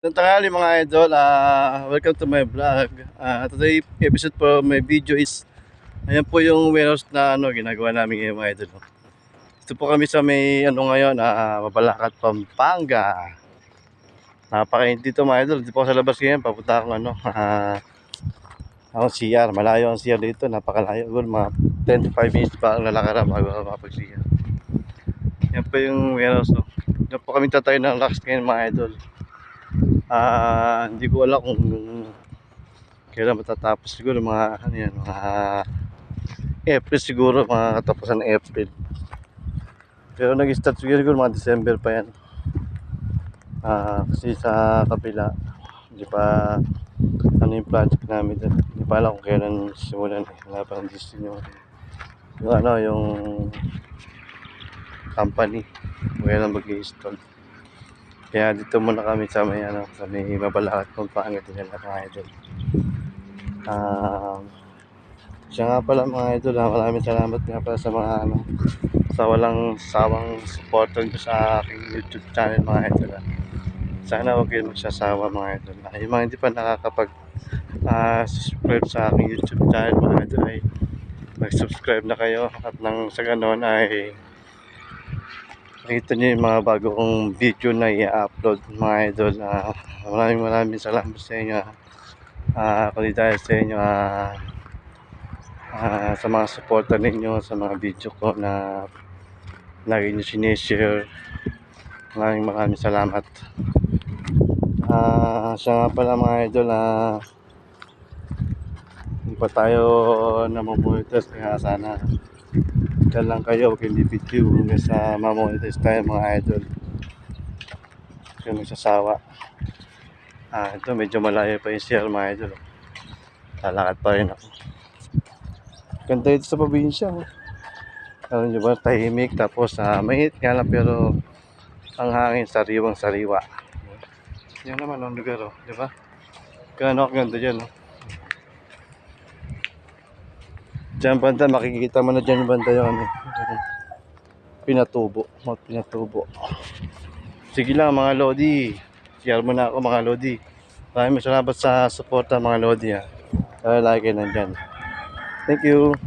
Ng tanghali mga idol, welcome to my vlog. Today episode po my video is ayan po yung warehouse na ginagawa namin ngayon mga idol. Dito po kami sa may ngayon, Mabalacat, Pampanga. Napakainit dito mga idol. Dito po ako sa labas ngayon, papunta akong ako CR. Malayo ang CR dito, napakalayo. Mga 10 to 5 minutes pa ang lalakaran bago ako makapag-CR. Yan po yung warehouse. Diyan po kami tatay ng locks ngayon mga idol. Hindi ko alam kung kailan matatapos, siguro mga mga April siguro, mga katapusan ng April. Pero nag-start siguro mga December pa yan. Kasi sa kabila hindi pa yung project namin doon. Hindi pa alam kung kailan simulan. Wala pa ang decision yung company kung kailan mag-i-install. Kaya dito muna kami sa may Mabalacat, Pampanga din na mga idol. Siya nga pala mga idol, maraming salamat nga pala sa mga sa walang sawang supporter ko sa aking YouTube channel mga idol. Sana huwag kayo magsasawa mga idol. Yung mga hindi pa nakakapag subscribe sa aking YouTube channel mga idol ay mag-subscribe na kayo, at nang sa ganon ay nakita nyo yung mga bago kong video na i-upload mga idol. Maraming salamat sa inyo. Kundi dahil sa inyo sa mga supporter ninyo sa mga video ko na lagi nyo sinishare. Maraming salamat. Siya nga pala mga idol, hindi pa tayo namomonitor, kaya sana dyan lang kayo, huwag hindi video hanggang sa mamonitor tayo mga idol. Kaya magsasawa. Ito medyo malayo pa yung CR mga idol. Lalakad pa rin ako. Ganda ito sa probinsya. Alam nyo ba, tahimik, tapos mainit nga lang, pero ang hangin sariwang sariwa. Yan naman ang lugar, di ba? Gano'n ganda dyan. Diyan banda, makikita mo na dyan banda yung Pinatubo. Pinatubo. Sige lang mga Lodi, share mo na ako mga Lodi. Maraming salamat sa suporta mga Lodi. Lagi kayo nandyan. Thank you.